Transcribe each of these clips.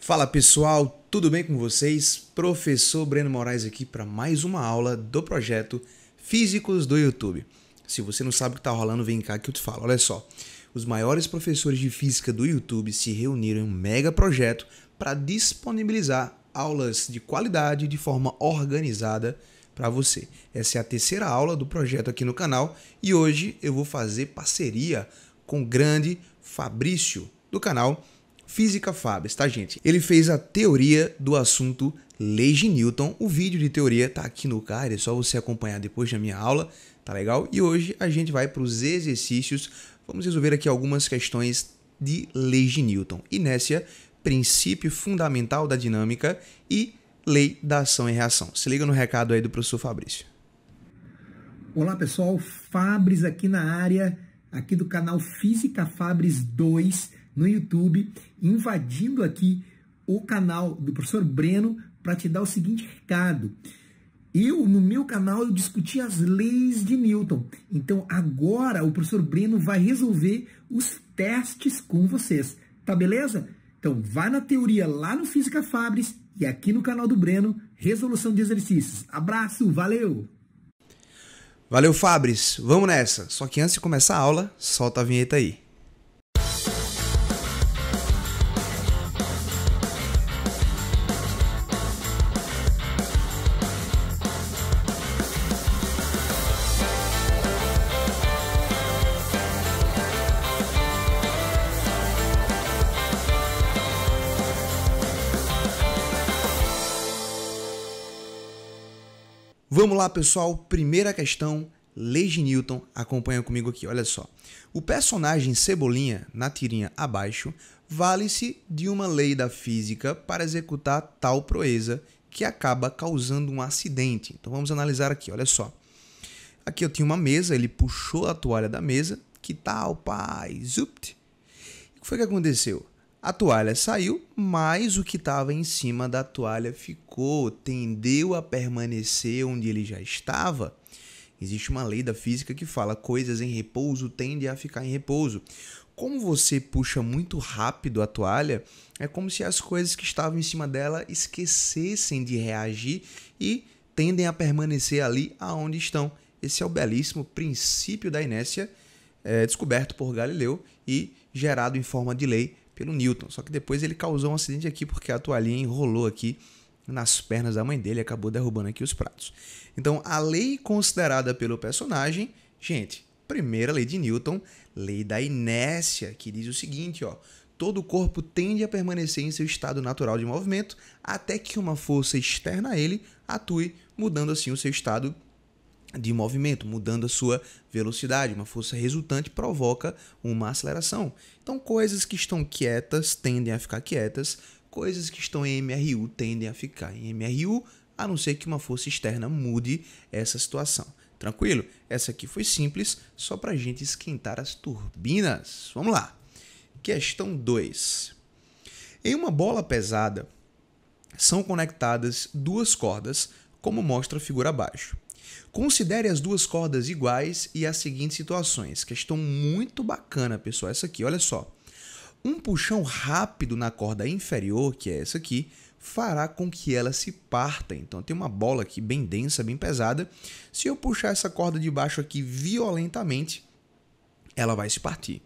Fala pessoal, tudo bem com vocês? Professor Breno Moraes aqui para mais uma aula do projeto Físicos do YouTube. Se você não sabe o que está rolando, vem cá que eu te falo. Olha só, os maiores professores de física do YouTube se reuniram em um mega projeto para disponibilizar aulas de qualidade de forma organizada para você. Essa é a terceira aula do projeto aqui no canal e hoje eu vou fazer parceria com o grande Fabrício do canal Física Fabris, tá, gente? Ele fez a teoria do assunto Leis de Newton. O vídeo de teoria tá aqui no card, é só você acompanhar depois da minha aula, tá legal? E hoje a gente vai para os exercícios. Vamos resolver aqui algumas questões de Leis de Newton. Inércia, princípio fundamental da dinâmica e lei da ação e reação. Se liga no recado aí do professor Fabrício. Olá pessoal, Fabris aqui na área, aqui do canal Física Fabris 2 no YouTube, invadindo aqui o canal do professor Breno para te dar o seguinte recado. No meu canal, eu discuti as leis de Newton. Então, agora o professor Breno vai resolver os testes com vocês. Tá beleza? Então, vai na teoria lá no Física Fabris e aqui no canal do Breno, resolução de exercícios. Abraço, valeu! Valeu, Fabris. Vamos nessa. Só que antes de começar a aula, solta a vinheta aí. Vamos lá, pessoal. Primeira questão, Leis de Newton. Acompanha comigo aqui, olha só. O personagem Cebolinha, na tirinha abaixo, vale-se de uma lei da física para executar tal proeza que acaba causando um acidente. Então vamos analisar aqui, olha só. Aqui eu tinha uma mesa, ele puxou a toalha da mesa. Que tal, pai? Zupt! O que foi que aconteceu? A toalha saiu, mas o que estava em cima da toalha ficou, tendeu a permanecer onde ele já estava. Existe uma lei da física que fala coisas em repouso tendem a ficar em repouso. Como você puxa muito rápido a toalha, é como se as coisas que estavam em cima dela esquecessem de reagir e tendem a permanecer ali aonde estão. Esse é o belíssimo princípio da inércia, descoberto por Galileu e gerado em forma de lei pelo Newton. Só que depois ele causou um acidente aqui porque a toalhinha enrolou aqui nas pernas da mãe dele e acabou derrubando aqui os pratos. Então, a lei considerada pelo personagem, gente, primeira lei de Newton, lei da inércia, que diz o seguinte, ó: todo corpo tende a permanecer em seu estado natural de movimento até que uma força externa a ele atue, mudando assim o seu estado de movimento, mudando a sua velocidade. Uma força resultante provoca uma aceleração. Então, coisas que estão quietas tendem a ficar quietas, coisas que estão em MRU tendem a ficar em MRU, a não ser que uma força externa mude essa situação. Tranquilo? Essa aqui foi simples, só para a gente esquentar as turbinas. Vamos lá. Questão 2. Em uma bola pesada, são conectadas duas cordas, como mostra a figura abaixo. Considere as duas cordas iguais e as seguintes situações. Questão muito bacana, pessoal. Essa aqui, olha só. Um puxão rápido na corda inferior, que é essa aqui, fará com que ela se parta. Então, tem uma bola aqui bem densa, bem pesada. Se eu puxar essa corda de baixo aqui violentamente, ela vai se partir.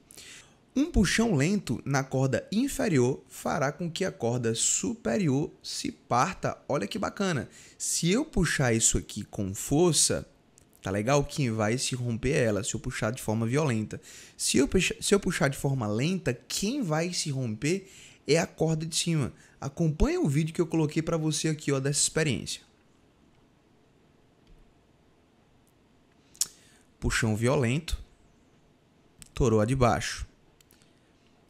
Um puxão lento na corda inferior fará com que a corda superior se parta. Olha que bacana. Se eu puxar isso aqui com força, tá legal? Quem vai se romper é ela, se eu puxar de forma violenta. Se eu puxar de forma lenta, quem vai se romper é a corda de cima. Acompanha o vídeo que eu coloquei para você aqui, ó, dessa experiência. Puxão violento, torou a de baixo.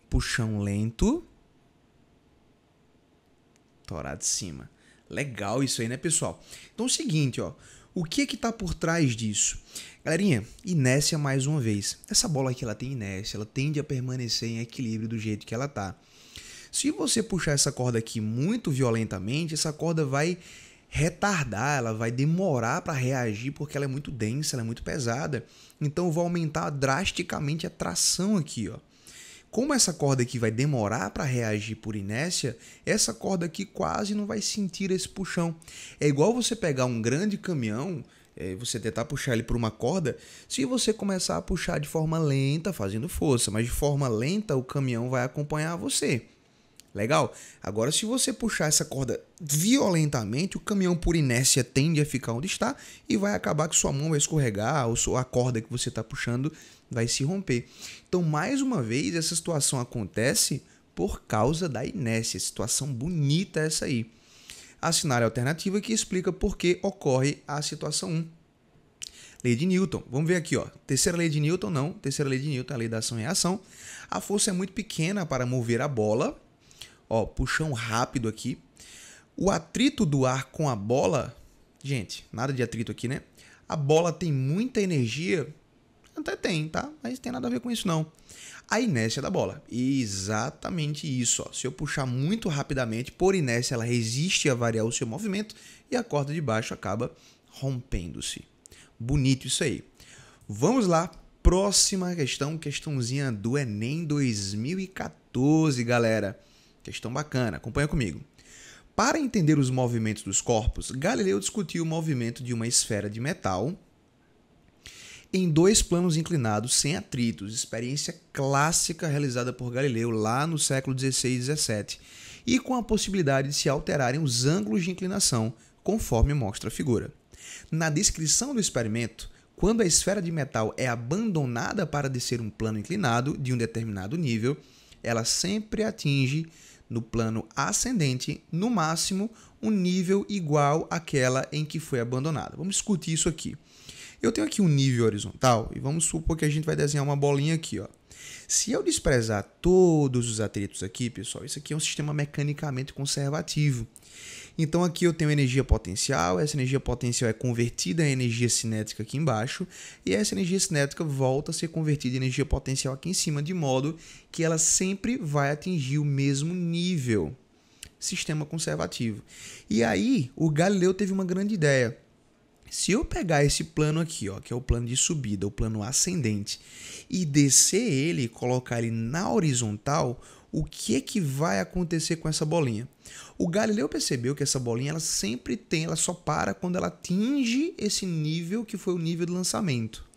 Puxão lento, torá de cima. Legal isso aí, né, pessoal? Então é o seguinte, ó. O que é que tá por trás disso? Galerinha, inércia mais uma vez. Essa bola aqui, ela tem inércia, ela tende a permanecer em equilíbrio do jeito que ela tá. Se você puxar essa corda aqui muito violentamente, essa corda vai retardar, ela vai demorar para reagir porque ela é muito densa, ela é muito pesada. Então eu vou aumentar drasticamente a tração aqui, ó. Como essa corda aqui vai demorar para reagir por inércia, essa corda aqui quase não vai sentir esse puxão. É igual você pegar um grande caminhão, você tentar puxar ele por uma corda, se você começar a puxar de forma lenta, fazendo força, mas de forma lenta o caminhão vai acompanhar você. Legal? Agora, se você puxar essa corda violentamente, o caminhão por inércia tende a ficar onde está e vai acabar que sua mão vai escorregar ou a corda que você está puxando vai se romper. Então, mais uma vez, essa situação acontece por causa da inércia. Situação bonita essa aí. Assinale a alternativa que explica por que ocorre a situação 1. Lei de Newton. Vamos ver aqui, ó. Terceira lei de Newton, não. Terceira lei de Newton é a lei da ação e reação. A força é muito pequena para mover a bola. Ó, puxão rápido aqui. O atrito do ar com a bola... Gente, nada de atrito aqui, né? A bola tem muita energia... Até tem, tá? Mas tem nada a ver com isso, não. A inércia da bola. Exatamente isso, ó. Se eu puxar muito rapidamente, por inércia, ela resiste a variar o seu movimento e a corda de baixo acaba rompendo-se. Bonito isso aí. Vamos lá. Próxima questão, questãozinha do Enem 2014, galera. Questão bacana, acompanha comigo. Para entender os movimentos dos corpos, Galileu discutiu o movimento de uma esfera de metal em dois planos inclinados sem atritos, experiência clássica realizada por Galileu lá no século XVI e XVII, e com a possibilidade de se alterarem os ângulos de inclinação, conforme mostra a figura. Na descrição do experimento, quando a esfera de metal é abandonada para descer um plano inclinado de um determinado nível, ela sempre atinge no plano ascendente, no máximo, um nível igual àquela em que foi abandonada. Vamos discutir isso aqui. Eu tenho aqui um nível horizontal e vamos supor que a gente vai desenhar uma bolinha aqui, ó. Se eu desprezar todos os atritos aqui, pessoal, isso aqui é um sistema mecanicamente conservativo. Então aqui eu tenho energia potencial, essa energia potencial é convertida em energia cinética aqui embaixo, e essa energia cinética volta a ser convertida em energia potencial aqui em cima, de modo que ela sempre vai atingir o mesmo nível. Sistema conservativo. E aí, o Galileu teve uma grande ideia. Se eu pegar esse plano aqui, ó, que é o plano de subida, o plano ascendente, e descer ele e colocar ele na horizontal, o que é que vai acontecer com essa bolinha? O Galileu percebeu que essa bolinha ela só para quando ela atinge esse nível que foi o nível do lançamento.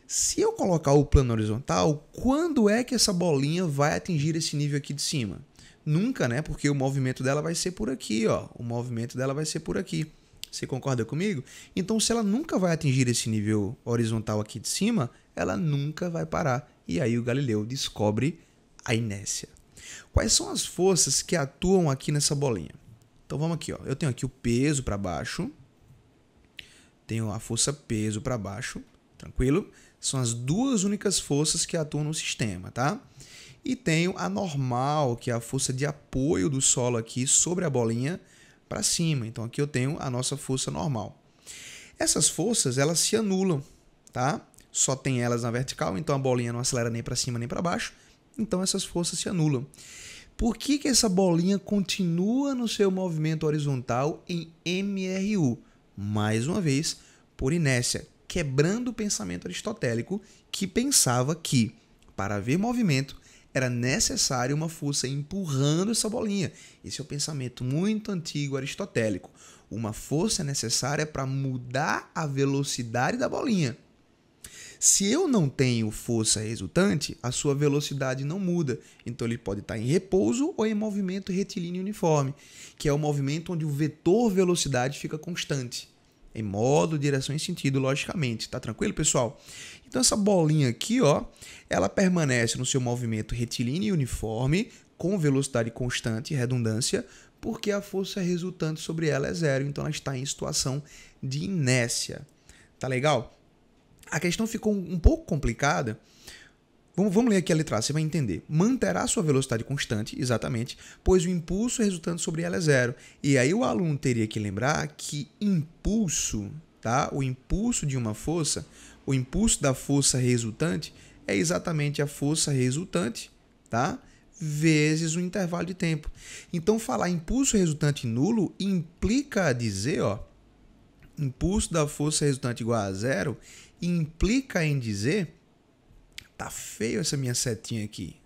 Se eu colocar o plano horizontal, quando é que essa bolinha vai atingir esse nível aqui de cima? Nunca, né? Porque o movimento dela vai ser por aqui, ó. O movimento dela vai ser por aqui. Você concorda comigo? Então, se ela nunca vai atingir esse nível horizontal aqui de cima, ela nunca vai parar. E aí o Galileu descobre a inércia. Quais são as forças que atuam aqui nessa bolinha? Então vamos aqui, ó. Eu tenho aqui o peso para baixo. Tenho a força peso para baixo. Tranquilo? São as duas únicas forças que atuam no sistema, tá? E tenho a normal, que é a força de apoio do solo aqui sobre a bolinha para cima. Então aqui eu tenho a nossa força normal. Essas forças, elas se anulam, tá? Só tem elas na vertical, então a bolinha não acelera nem para cima nem para baixo. Então essas forças se anulam. Por que essa bolinha continua no seu movimento horizontal em MRU? Mais uma vez, por inércia, quebrando o pensamento aristotélico que pensava que, para haver movimento, era necessário uma força empurrando essa bolinha. Esse é o pensamento muito antigo aristotélico. Uma força é necessária para mudar a velocidade da bolinha. Se eu não tenho força resultante, a sua velocidade não muda. Então ele pode estar em repouso ou em movimento retilíneo uniforme, que é o movimento onde o vetor velocidade fica constante. Em modo, direção e sentido, logicamente. Tá tranquilo, pessoal? Então essa bolinha aqui, ó, ela permanece no seu movimento retilíneo e uniforme, com velocidade constante e redundância, porque a força resultante sobre ela é zero, então ela está em situação de inércia. Tá legal? A questão ficou um pouco complicada. Vamos ler aqui a letra A, você vai entender. Manterá sua velocidade constante, exatamente, pois o impulso resultante sobre ela é zero. E aí o aluno teria que lembrar que impulso, tá? O impulso de uma força, o impulso da força resultante é exatamente a força resultante, tá? Vezes o intervalo de tempo. Então, falar impulso resultante nulo implica dizer, ó, impulso da força resultante igual a zero, implica em dizer... Tá feio essa minha setinha aqui.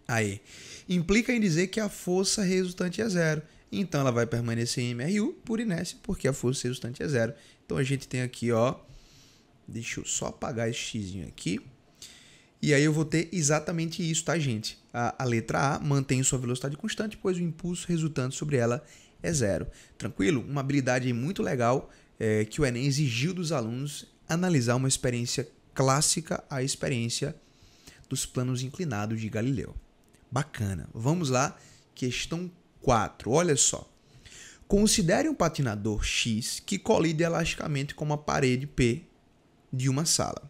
Aí, implica em dizer que a força resultante é zero. Então, ela vai permanecer em MRU por inércia, porque a força resultante é zero. Então, a gente tem aqui, ó, deixa eu só apagar esse xzinho aqui. E aí eu vou ter exatamente isso, tá, gente? A letra A mantém sua velocidade constante, pois o impulso resultante sobre ela é zero. Tranquilo? Uma habilidade muito legal que o Enem exigiu dos alunos analisar uma experiência clássica, a experiência dos planos inclinados de Galileu. Bacana. Vamos lá, questão 4. Olha só. Considere um patinador X que colide elasticamente com uma parede P de uma sala.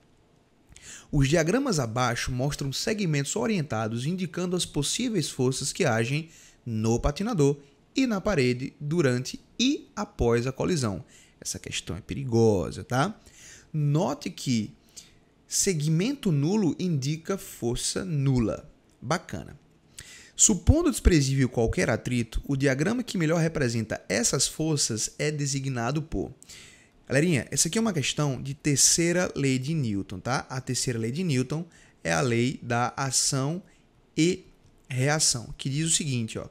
Os diagramas abaixo mostram segmentos orientados indicando as possíveis forças que agem no patinador e na parede durante e após a colisão. Essa questão é perigosa, tá? Note que segmento nulo indica força nula. Bacana. Supondo desprezível qualquer atrito, o diagrama que melhor representa essas forças é designado por... Galerinha, essa aqui é uma questão de terceira lei de Newton, tá? A terceira lei de Newton é a lei da ação e reação, que diz o seguinte, ó.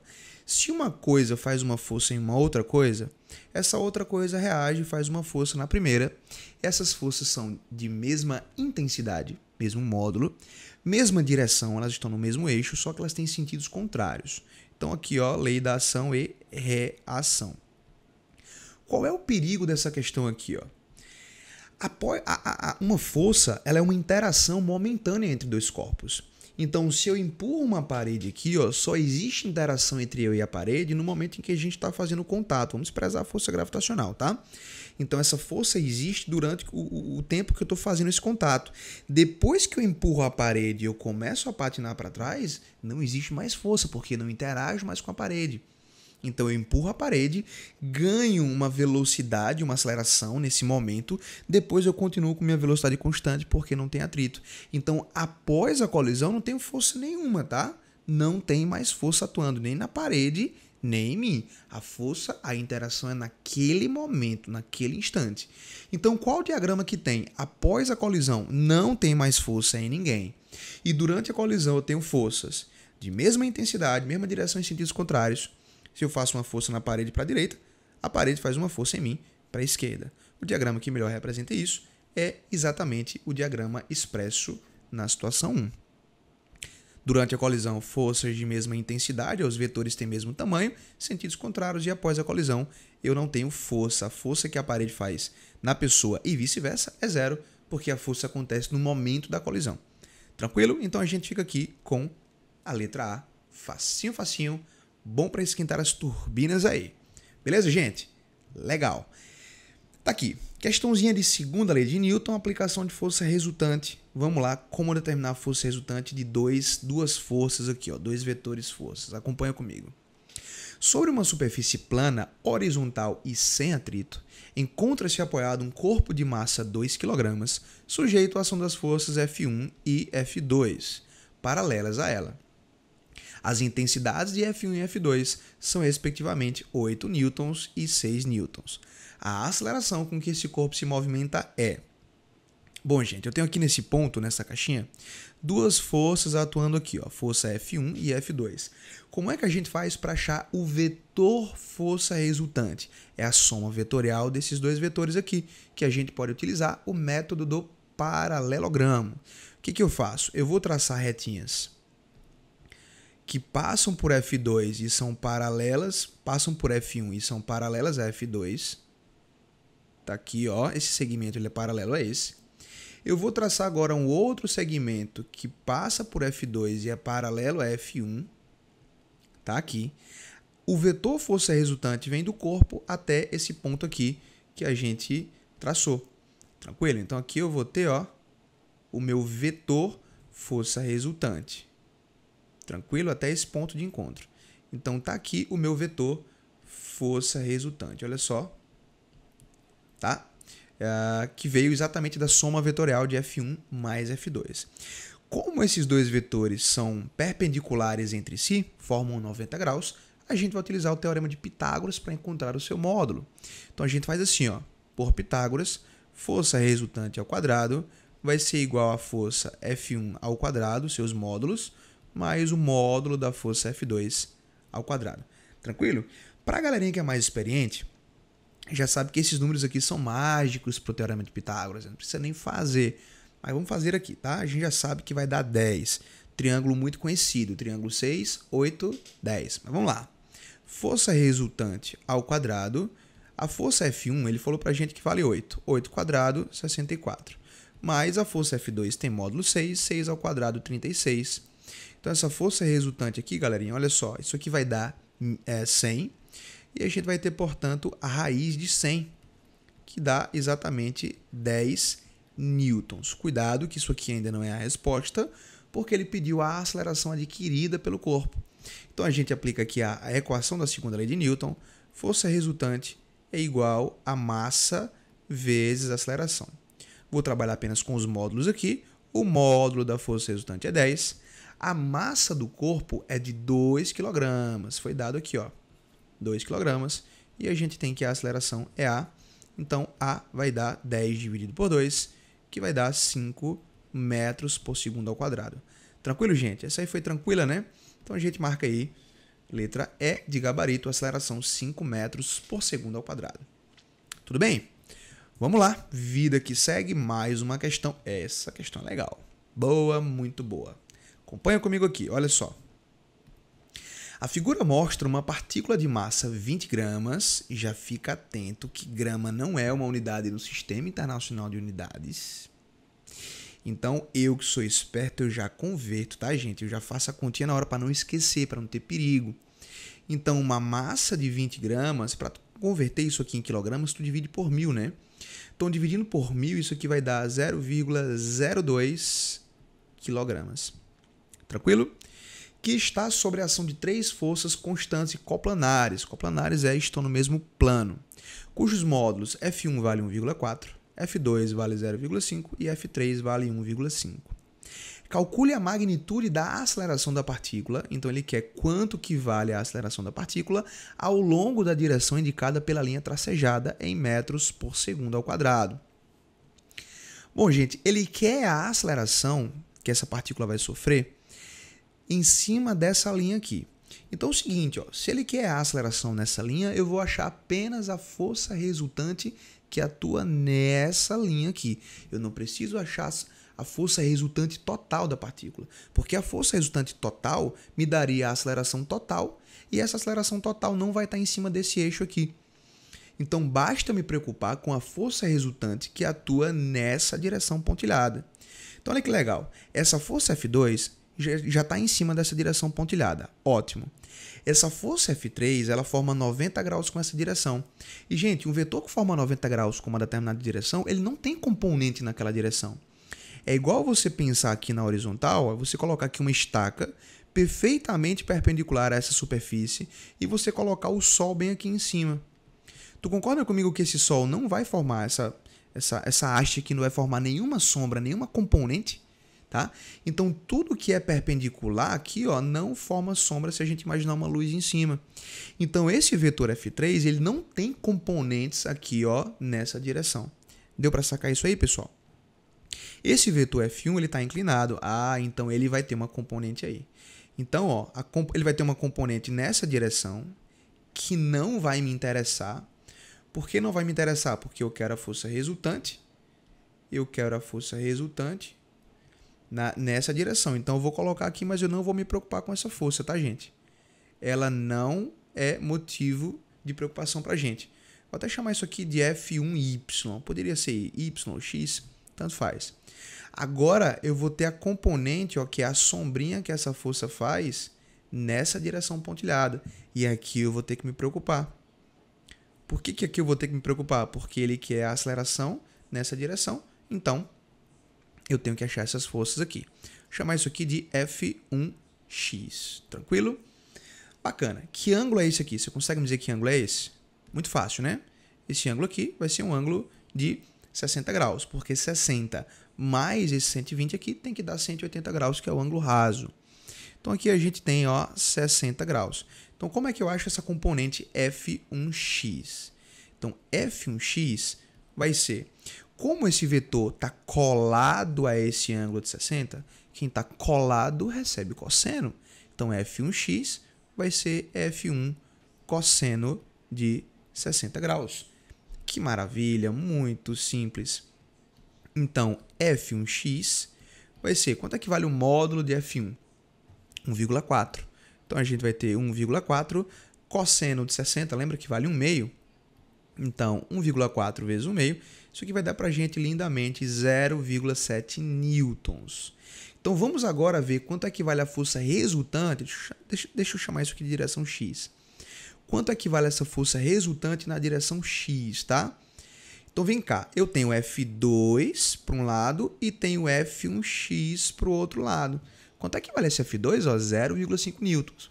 Se uma coisa faz uma força em uma outra coisa, essa outra coisa reage e faz uma força na primeira. Essas forças são de mesma intensidade, mesmo módulo, mesma direção, elas estão no mesmo eixo, só que elas têm sentidos contrários. Então aqui, ó, lei da ação e reação. Qual é o perigo dessa questão aqui, ó? Uma força, ela é uma interação momentânea entre dois corpos. Então, se eu empurro uma parede aqui, ó, só existe interação entre eu e a parede no momento em que a gente está fazendo contato. Vamos prezar a força gravitacional, tá? Então, essa força existe durante o tempo que eu estou fazendo esse contato. Depois que eu empurro a parede e eu começo a patinar para trás, não existe mais força, porque não interajo mais com a parede. Então, eu empurro a parede, ganho uma velocidade, uma aceleração nesse momento. Depois, eu continuo com minha velocidade constante porque não tem atrito. Então, após a colisão, não tenho força nenhuma, tá? Não tem mais força atuando nem na parede, nem em mim. A força, a interação é naquele momento, naquele instante. Então, qual o diagrama que tem? Após a colisão, não tem mais força em ninguém. E durante a colisão, eu tenho forças de mesma intensidade, mesma direção em sentidos contrários. Se eu faço uma força na parede para a direita, a parede faz uma força em mim para a esquerda. O diagrama que melhor representa isso é exatamente o diagrama expresso na situação 1. Durante a colisão, forças de mesma intensidade, os vetores têm mesmo tamanho, sentidos contrários, e após a colisão, eu não tenho força. A força que a parede faz na pessoa e vice-versa é zero, porque a força acontece no momento da colisão. Tranquilo? Então a gente fica aqui com a letra A, facinho, facinho, bom para esquentar as turbinas aí. Beleza, gente? Legal. Tá aqui. Questãozinha de segunda lei de Newton, aplicação de força resultante. Vamos lá, como determinar a força resultante de duas forças aqui, ó, dois vetores forças. Acompanha comigo. Sobre uma superfície plana, horizontal e sem atrito, encontra-se apoiado um corpo de massa 2 kg, sujeito à ação das forças F1 e F2, paralelas a ela. As intensidades de F1 e F2 são respectivamente 8 newtons e 6 newtons. A aceleração com que esse corpo se movimenta é... Bom, gente, eu tenho aqui nesse ponto, nessa caixinha, duas forças atuando aqui, ó, força F1 e F2. Como é que a gente faz para achar o vetor força resultante? É a soma vetorial desses dois vetores aqui, que a gente pode utilizar o método do paralelogramo. O que eu faço? Eu vou traçar retinhas que passam por F2 e são paralelas, passam por F1 e são paralelas a F2. Tá aqui, ó, esse segmento ele é paralelo a esse. Eu vou traçar agora um outro segmento que passa por F2 e é paralelo a F1. Tá aqui. O vetor força resultante vem do corpo até esse ponto aqui que a gente traçou. Tranquilo? Então aqui eu vou ter, ó, o meu vetor força resultante. Tranquilo? Até esse ponto de encontro. Então tá aqui o meu vetor força resultante. Olha só. Tá? Que veio exatamente da soma vetorial de F1 mais F2. Como esses dois vetores são perpendiculares entre si, formam 90 graus, a gente vai utilizar o teorema de Pitágoras para encontrar o seu módulo. Então a gente faz assim, ó, por Pitágoras, força resultante ao quadrado vai ser igual a força F1 ao quadrado, seus módulos, mais o módulo da força F2 ao quadrado. Tranquilo? Para a galerinha que é mais experiente, já sabe que esses números aqui são mágicos para o Teorema de Pitágoras, não precisa nem fazer. Mas vamos fazer aqui, tá? A gente já sabe que vai dar 10. Triângulo muito conhecido, triângulo 6, 8, 10. Mas vamos lá. Força resultante ao quadrado, a força F1, ele falou para a gente que vale 8. 8 quadrado, 64. Mais a força F2 tem módulo 6, 6 ao quadrado, 36. Então essa força resultante aqui, galerinha, olha só, isso aqui vai dar 100. E a gente vai ter, portanto, a raiz de 100, que dá exatamente 10 newtons. Cuidado que isso aqui ainda não é a resposta, porque ele pediu a aceleração adquirida pelo corpo. Então a gente aplica aqui a equação da segunda lei de Newton. Força resultante é igual a massa vezes a aceleração. Vou trabalhar apenas com os módulos aqui. O módulo da força resultante é 10. A massa do corpo é de 2 kg. Foi dado aqui, ó, 2 kg. E a gente tem que a aceleração é A. Então, A vai dar 10 dividido por 2, que vai dar 5 metros por segundo ao quadrado. Tranquilo, gente? Essa aí foi tranquila, né? Então, a gente marca aí, letra E de gabarito, aceleração 5 metros por segundo ao quadrado. Tudo bem? Vamos lá. Vida que segue, mais uma questão. Essa questão é legal. Boa, muito boa. Acompanha comigo aqui, olha só. A figura mostra uma partícula de massa 20 gramas, e já fica atento que grama não é uma unidade no Sistema Internacional de Unidades. Então, eu que sou esperto, eu já converto, tá, gente? Eu já faço a continha na hora para não esquecer, para não ter perigo. Então, uma massa de 20 gramas, para converter isso aqui em quilogramas, tu divide por 1000, né? Então, dividindo por 1000, isso aqui vai dar 0,02 quilogramas. Tranquilo? Que está sobre a ação de 3 forças constantes e coplanares. Coplanares estão no mesmo plano, cujos módulos F1 vale 1,4, F2 vale 0,5 e F3 vale 1,5. Calcule a magnitude da aceleração da partícula. Então, ele quer quanto que vale a aceleração da partícula ao longo da direção indicada pela linha tracejada em metros por segundo ao quadrado. Bom, gente, ele quer a aceleração que essa partícula vai sofrer em cima dessa linha aqui. Então é o seguinte, ó, se ele quer a aceleração nessa linha, eu vou achar apenas a força resultante que atua nessa linha aqui. Eu não preciso achar a força resultante total da partícula, porque a força resultante total me daria a aceleração total, e essa aceleração total não vai estar em cima desse eixo aqui. Então basta me preocupar com a força resultante que atua nessa direção pontilhada. Então olha que legal, essa força F2 já está em cima dessa direção pontilhada. Ótimo. Essa força F3, ela forma 90 graus com essa direção. E, gente, um vetor que forma 90 graus com uma determinada direção, ele não tem componente naquela direção. É igual você pensar aqui na horizontal, você colocar aqui uma estaca perfeitamente perpendicular a essa superfície e você colocar o Sol bem aqui em cima. Tu concorda comigo que esse Sol não vai formar essa haste aqui, não vai formar nenhuma sombra, nenhuma componente? Tá? Então, tudo que é perpendicular aqui, ó, não forma sombra se a gente imaginar uma luz em cima. Então, esse vetor F3, ele não tem componentes aqui, ó, nessa direção. Deu para sacar isso aí, pessoal? Esse vetor F1, ele está inclinado. Ah, então ele vai ter uma componente aí. Então, ó, ele vai ter uma componente nessa direção que não vai me interessar. Por que não vai me interessar? Porque eu quero a força resultante. Eu quero a força resultante nessa direção. Então, eu vou colocar aqui, mas eu não vou me preocupar com essa força, tá, gente? Ela não é motivo de preocupação para a gente. Vou até chamar isso aqui de F1Y. Poderia ser Y, X, tanto faz. Agora, eu vou ter a componente, ó, que é a sombrinha que essa força faz nessa direção pontilhada. E aqui eu vou ter que me preocupar. Por que aqui eu vou ter que me preocupar? Porque ele quer a aceleração nessa direção. Então, eu tenho que achar essas forças aqui. Vou chamar isso aqui de F1x. Tranquilo? Bacana. Que ângulo é esse aqui? Você consegue me dizer que ângulo é esse? Muito fácil, né? Esse ângulo aqui vai ser um ângulo de 60 graus, porque 60 mais esse 120 aqui tem que dar 180 graus, que é o ângulo raso. Então aqui a gente tem, ó, 60 graus. Então como é que eu acho essa componente F1x? Então F1x vai ser, como esse vetor está colado a esse ângulo de 60, Quem está colado recebe cosseno. Então, F1x vai ser F1 cosseno de 60 graus. Que maravilha, muito simples. Então, F1x vai ser, quanto é que vale o módulo de F1? 1,4. Então, a gente vai ter 1,4 cosseno de 60, lembra que vale 1/2? Então, 1,4 vezes 1/2, isso aqui vai dar para a gente lindamente 0,7 newtons. Então, vamos agora ver quanto é que vale a força resultante. Deixa eu chamar isso aqui de direção x. Quanto é que vale essa força resultante na direção x, tá? Então, vem cá. Eu tenho F2 para um lado e tenho F1x para o outro lado. Quanto é que vale esse F2? 0,5 newtons.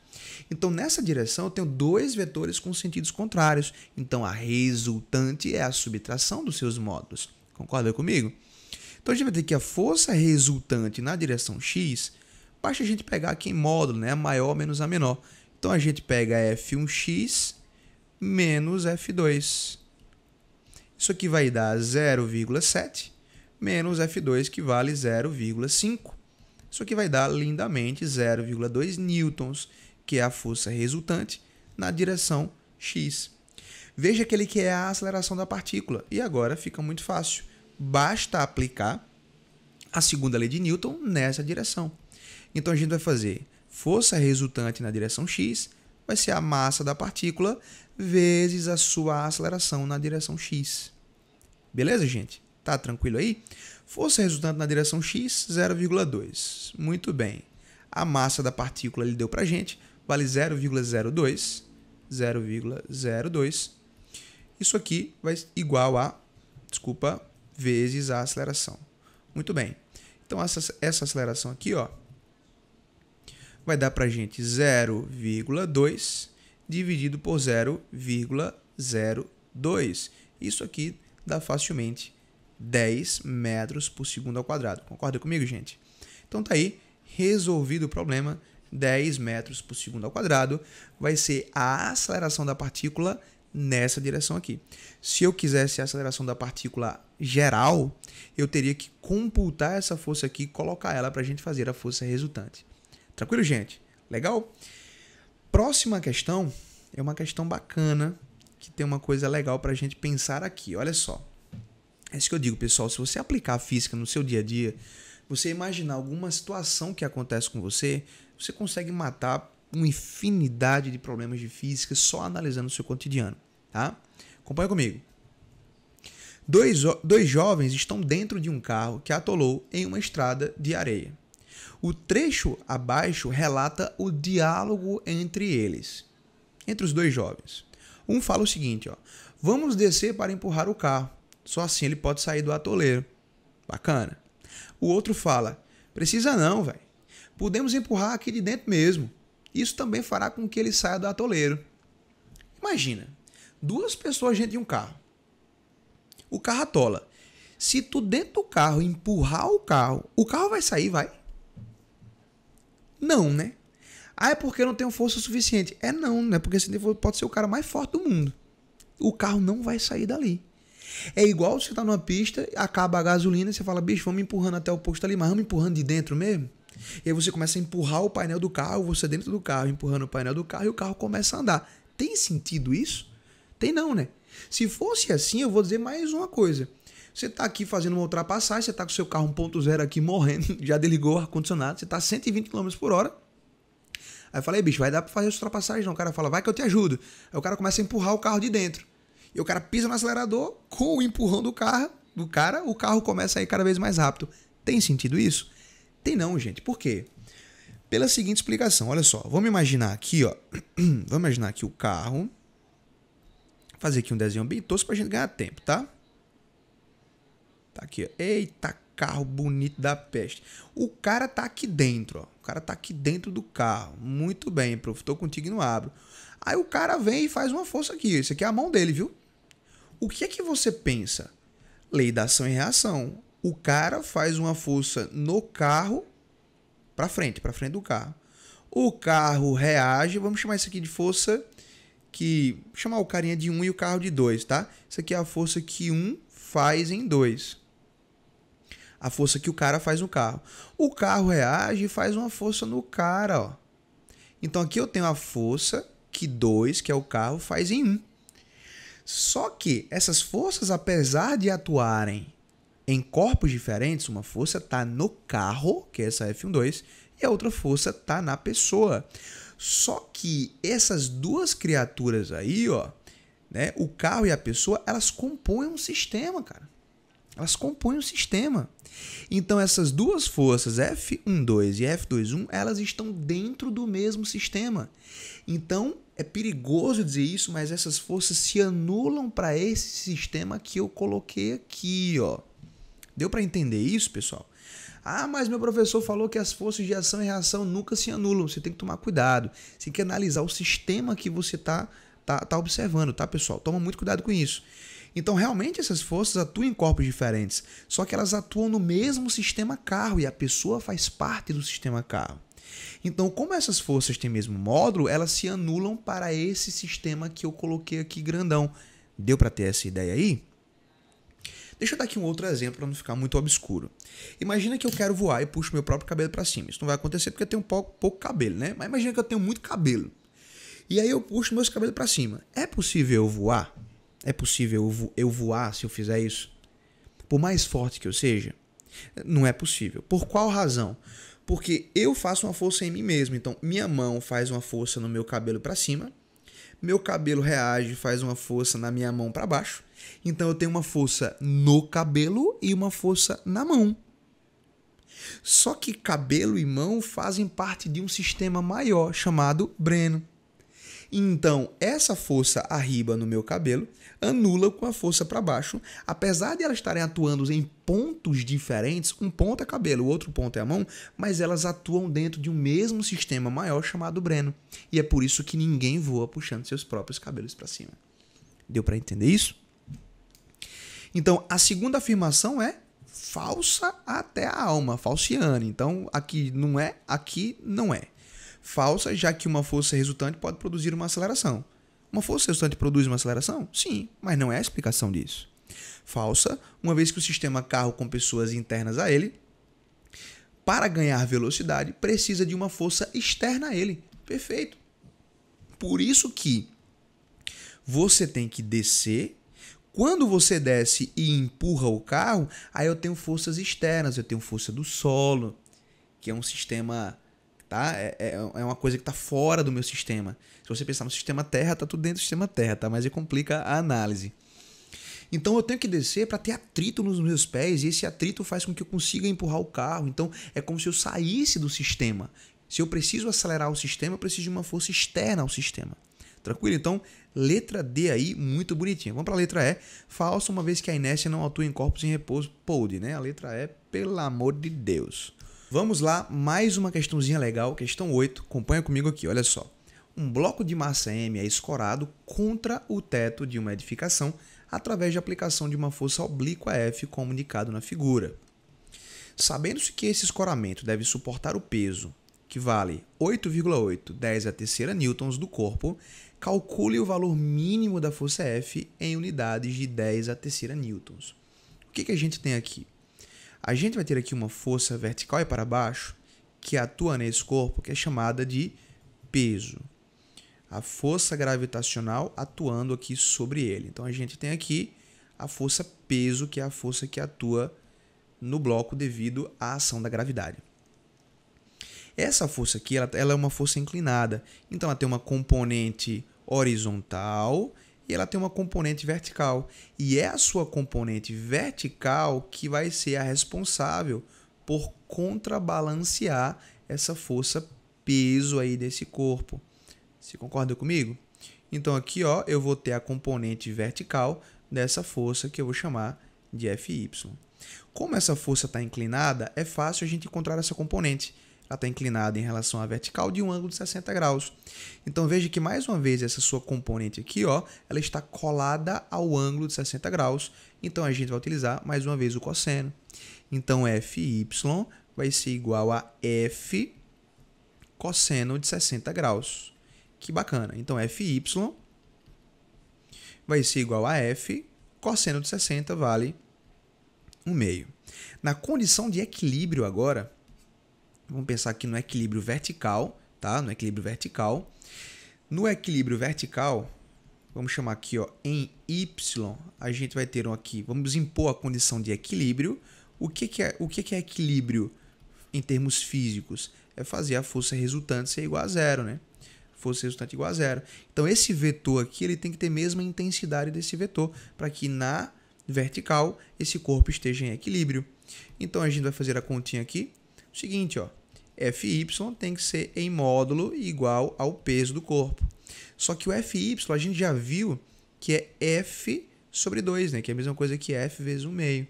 Então, nessa direção, eu tenho dois vetores com sentidos contrários. Então, a resultante é a subtração dos seus módulos. Concorda comigo? Então, a gente vai ter que a força resultante na direção x, basta a gente pegar aqui em módulo, né? A maior menos a menor. Então, a gente pega F1x menos F2. Isso aqui vai dar 0,7 menos F2, que vale 0,5. Isso aqui vai dar lindamente 0,2 newtons, que é a força resultante na direção x. Veja que ele quer a aceleração da partícula. E agora fica muito fácil. Basta aplicar a segunda lei de Newton nessa direção. Então, a gente vai fazer força resultante na direção x, vai ser a massa da partícula vezes a sua aceleração na direção x. Beleza, gente? Tá tranquilo aí? Força resultante na direção x, 0,2. Muito bem. A massa da partícula ele deu para a gente, vale 0,02. 0,02. Isso aqui vai igual a, vezes a aceleração. Muito bem. Então, essa aceleração aqui, ó, vai dar para a gente 0,2 dividido por 0,02. Isso aqui dá facilmente 10 metros por segundo ao quadrado. Concorda comigo, gente? Então, tá aí, resolvido o problema. 10 metros por segundo ao quadrado vai ser a aceleração da partícula nessa direção aqui. Se eu quisesse a aceleração da partícula geral, eu teria que computar essa força aqui e colocar ela para a gente fazer a força resultante. Tranquilo, gente? Legal? Próxima questão é uma questão bacana, que tem uma coisa legal para a gente pensar aqui. Olha só. É isso que eu digo, pessoal. Se você aplicar a física no seu dia a dia, você imaginar alguma situação que acontece com você, você consegue matar uma infinidade de problemas de física só analisando o seu cotidiano, tá? Acompanha comigo. Dois jovens estão dentro de um carro que atolou em uma estrada de areia. O trecho abaixo relata o diálogo entre eles, entre os dois jovens. Um fala o seguinte, ó: vamos descer para empurrar o carro, só assim ele pode sair do atoleiro. Bacana. O outro fala: precisa não, velho. Podemos empurrar aqui de dentro mesmo. Isso também fará com que ele saia do atoleiro. Imagina, duas pessoas dentro de um carro. O carro atola. Se tu dentro do carro empurrar o carro vai sair, vai? Não, né? Ah, é porque eu não tenho força suficiente. Não é porque você pode ser o cara mais forte do mundo. O carro não vai sair dali. É igual você tá numa pista, acaba a gasolina e você fala: bicho, vamos empurrando até o posto ali, mas vamos empurrando de dentro mesmo? E aí você começa a empurrar o painel do carro, você dentro do carro, empurrando o painel do carro e o carro começa a andar. Tem sentido isso? Tem não, né? Se fosse assim, eu vou dizer mais uma coisa. Você tá aqui fazendo uma ultrapassagem, você tá com o seu carro 1.0 aqui morrendo, já desligou o ar-condicionado, você tá a 120 km por hora. Aí eu falei: bicho, vai dar pra fazer essa ultrapassagem não? O cara fala: vai que eu te ajudo. Aí o cara começa a empurrar o carro de dentro. E o cara pisa no acelerador, com o empurrão do cara, o carro começa a ir cada vez mais rápido. Tem sentido isso? Tem não, gente. Por quê? Pela seguinte explicação. Olha só. Vamos imaginar aqui, ó. Vamos imaginar aqui o carro. Fazer aqui um desenho bem tosco pra gente ganhar tempo, tá? Tá aqui, ó. Eita, carro bonito da peste. O cara tá aqui dentro, ó. O cara tá aqui dentro do carro. Muito bem, prof. Tô contigo e não abro. Aí o cara vem e faz uma força aqui. Isso aqui é a mão dele, viu? O que é que você pensa? Lei da ação e reação. O cara faz uma força no carro para frente do carro. O carro reage, vamos chamar isso aqui de força chamar o carinha de 1 e o carro de 2, tá? Isso aqui é a força que 1 faz em 2. A força que o cara faz no carro. O carro reage e faz uma força no cara, ó. Então aqui eu tenho a força que 2, que é o carro, faz em 1. Só que essas forças, apesar de atuarem em corpos diferentes, uma força está no carro, que é essa F12, e a outra força está na pessoa. Só que essas duas criaturas aí, ó, né, o carro e a pessoa, elas compõem um sistema, cara. Elas compõem um sistema. Então essas duas forças, F12 e F21, elas estão dentro do mesmo sistema. Então é perigoso dizer isso, mas essas forças se anulam para esse sistema que eu coloquei aqui, ó. Deu para entender isso, pessoal? Ah, mas meu professor falou que as forças de ação e reação nunca se anulam. Você tem que tomar cuidado. Você tem que analisar o sistema que você tá observando, tá, pessoal? Toma muito cuidado com isso. Então, realmente, essas forças atuam em corpos diferentes, só que elas atuam no mesmo sistema carro e a pessoa faz parte do sistema carro. Então, como essas forças têm o mesmo módulo, elas se anulam para esse sistema que eu coloquei aqui grandão. Deu para ter essa ideia aí? Deixa eu dar aqui um outro exemplo para não ficar muito obscuro. Imagina que eu quero voar e puxo meu próprio cabelo para cima. Isso não vai acontecer porque eu tenho pouco cabelo, né? Mas imagina que eu tenho muito cabelo. E aí eu puxo meus cabelos para cima. É possível eu voar? É possível eu voar se eu fizer isso? Por mais forte que eu seja? Não é possível. Por qual razão? Porque eu faço uma força em mim mesmo. Então, minha mão faz uma força no meu cabelo para cima. Meu cabelo reage e faz uma força na minha mão para baixo. Então, eu tenho uma força no cabelo e uma força na mão. Só que cabelo e mão fazem parte de um sistema maior chamado Breno. Então, essa força arriba no meu cabelo anula com a força para baixo, apesar de elas estarem atuando em pontos diferentes, um ponto é cabelo, o outro ponto é a mão, mas elas atuam dentro de um mesmo sistema maior chamado Breno. E é por isso que ninguém voa puxando seus próprios cabelos para cima. Deu para entender isso? Então, a segunda afirmação é falsa até a alma, falciane. Então, aqui não é, aqui não é. Falsa, já que uma força resultante pode produzir uma aceleração. Uma força resultante produz uma aceleração? Sim, mas não é a explicação disso. Falsa, uma vez que o sistema carro com pessoas internas a ele, para ganhar velocidade, precisa de uma força externa a ele. Perfeito. Por isso que você tem que descer. Quando você desce e empurra o carro, aí eu tenho forças externas, eu tenho força do solo, que é um sistema... Tá? É uma coisa que está fora do meu sistema. Se você pensar no sistema Terra, está tudo dentro do sistema Terra, tá? Mas aí complica a análise. Então eu tenho que descer para ter atrito nos meus pés e esse atrito faz com que eu consiga empurrar o carro. Então é como se eu saísse do sistema. Se eu preciso acelerar o sistema, eu preciso de uma força externa ao sistema. Tranquilo? Então, letra D aí, muito bonitinha. Vamos para a letra E. Falsa, uma vez que a inércia não atua em corpos em repouso. Pode, né? A letra E, pelo amor de Deus. Vamos lá, mais uma questãozinha legal, questão 8. Acompanha comigo aqui, olha só. Um bloco de massa M é escorado contra o teto de uma edificação através de aplicação de uma força oblíqua F, como indicado na figura. Sabendo-se que esse escoramento deve suportar o peso, que vale 8,8 10 a terceira newtons do corpo, calcule o valor mínimo da força F em unidades de 10 a terceira newtons. O que a gente tem aqui? A gente vai ter aqui uma força vertical e para baixo que atua nesse corpo, que é chamada de peso. A força gravitacional atuando aqui sobre ele. Então, a gente tem aqui a força peso, que é a força que atua no bloco devido à ação da gravidade. Essa força aqui, ela é uma força inclinada. Então, ela tem uma componente horizontal e ela tem uma componente vertical. E é a sua componente vertical que vai ser a responsável por contrabalancear essa força peso aí desse corpo. Você concorda comigo? Então aqui, ó, eu vou ter a componente vertical dessa força que eu vou chamar de Fy. Como essa força está inclinada, é fácil a gente encontrar essa componente. Ela está inclinada em relação à vertical de um ângulo de 60 graus. Então, veja que, mais uma vez, essa sua componente aqui, ó, ela está colada ao ângulo de 60 graus. Então, a gente vai utilizar, mais uma vez, o cosseno. Então, Fy vai ser igual a F cosseno de 60 graus. Que bacana. Então, Fy vai ser igual a F cosseno de 60, vale 1/2. Na condição de equilíbrio agora, vamos pensar aqui no equilíbrio vertical, tá? No equilíbrio vertical. No equilíbrio vertical, vamos chamar aqui, ó, em Y, a gente vai ter aqui, vamos impor a condição de equilíbrio. O que é equilíbrio em termos físicos? É fazer a força resultante ser igual a zero, né? Força resultante igual a zero. Então, esse vetor aqui ele tem que ter a mesma intensidade desse vetor, para que na vertical esse corpo esteja em equilíbrio. Então, a gente vai fazer a continha aqui. O seguinte, ó, Fy tem que ser em módulo igual ao peso do corpo. Só que o Fy a gente já viu que é F sobre 2, né? Que é a mesma coisa que F vezes 1/2.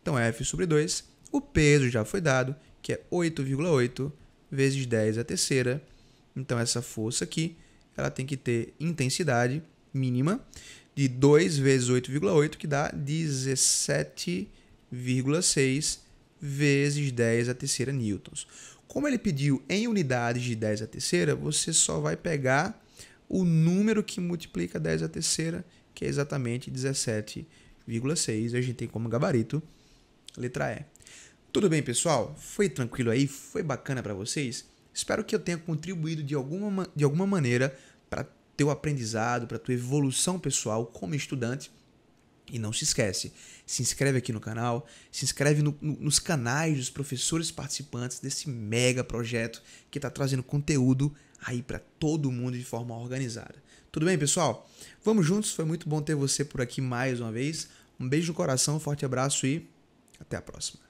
Então, F sobre 2, o peso já foi dado, que é 8,8 vezes 10 a terceira. Então, essa força aqui, ela tem que ter intensidade mínima de 2 vezes 8,8, que dá 17,6 vezes 10 a terceira newtons. Como ele pediu em unidades de 10 a terceira, você só vai pegar o número que multiplica 10 a terceira, que é exatamente 17,6. A gente tem como gabarito letra E. Tudo bem, pessoal? Foi tranquilo aí? Foi bacana para vocês? Espero que eu tenha contribuído de alguma maneira para teu aprendizado, para tua evolução pessoal como estudante. E não se esquece, se inscreve aqui no canal, se inscreve nos canais dos professores participantes desse mega projeto que está trazendo conteúdo aí para todo mundo de forma organizada. Tudo bem, pessoal? Vamos juntos, foi muito bom ter você por aqui mais uma vez. Um beijo no coração, um forte abraço e até a próxima.